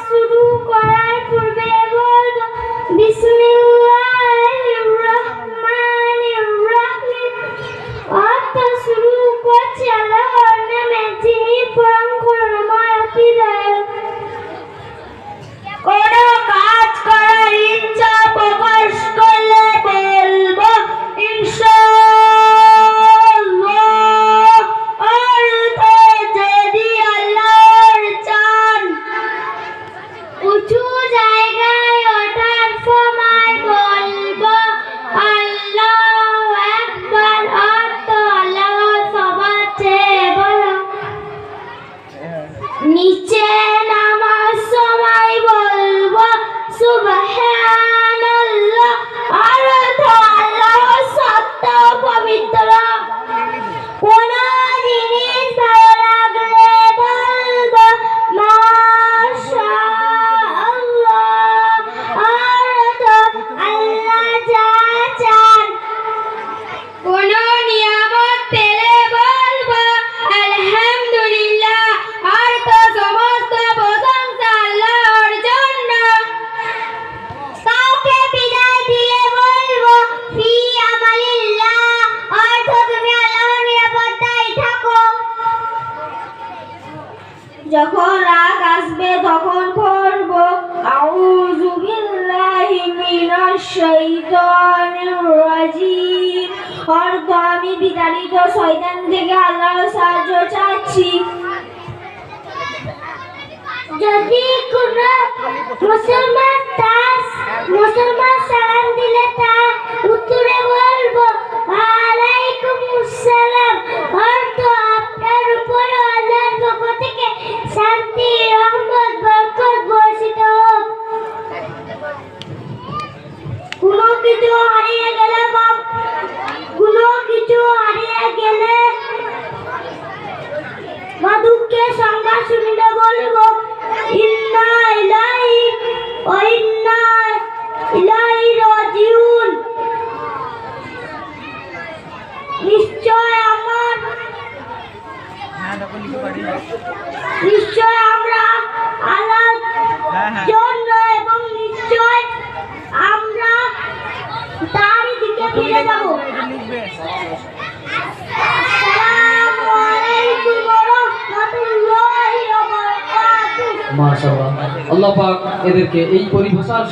শুরু করার পূর্বে বলবো বিসমিল্লাহির রহমানির রহিম। অর্থ শুরু করছি আল্লাহর নামে, যিনি পরম করুণাময় অতি দয়ালু। কোনো কাজ করার ইচ্ছা প্রকাশ করলে বলবো ইনশাআল্লাহ। অর্থ যদি আল্লাহর চান উঁচু জায়গায় ওঠার সময় বলবো আল্লাহু আকবার। অর্থ আল্লাহ সবার চেয়ে বড়। নিচে নামার সময় বলবো সুবহানাল্লাহ। অর্থ আল্লাহ সত্য পবিত্র। কোন জিনিস ভালো লাগলে বলবো মাশাআল্লাহ। অর্থ আল্লাহ যা চান। কোন নিয়ামত পেলে বলবো আলহামদুলিল্লাহ। অর্থ সমস্ত প্রশংসা আল্লাহর জন্য। কাউকে বিদায় দিলে বলবো ফি আমালিল্লাহ। অর্থ তুমি আল্লাহর নিরাপত্তায় থাকো। যখন রাগ আসবে তখন পড়বো আউযু বিল্লাহি মিনাশ শাইতানির রাজিম। অর্থ আমি বিতাড়িত শয়তান থেকে আল্লাহর সাহায্য চাচ্ছি। যদি কোনো মুসলমান সালাম দিলে তার উত্তরে বলবো ওয়ালাইকুম আসসালাম। অর্থ আপনার উপর আল্লাহর পক্ষ থেকে শান্তি, রহমত, বরকত বর্ষিত হোক। কোনো কিছু হারিয়ে গেলে বা দুঃখের সংবাদ শুনিলে বলবো ইন্না ইলাইহি ওয়া ইন্না ইলাইহি রাজিউন। নিশ্চয় আমরা আল্লাহর জন্য এবং নিশ্চয় আমরা তারই দিকে ফিরে যাব। আসসালামু আলাইকুম ওয়া রাহমাতুল্লাহি ওয়া বারাকাতুহু। মাশাআল্লাহ, আল্লাহ পাক এদেরকে এই পরিভাষার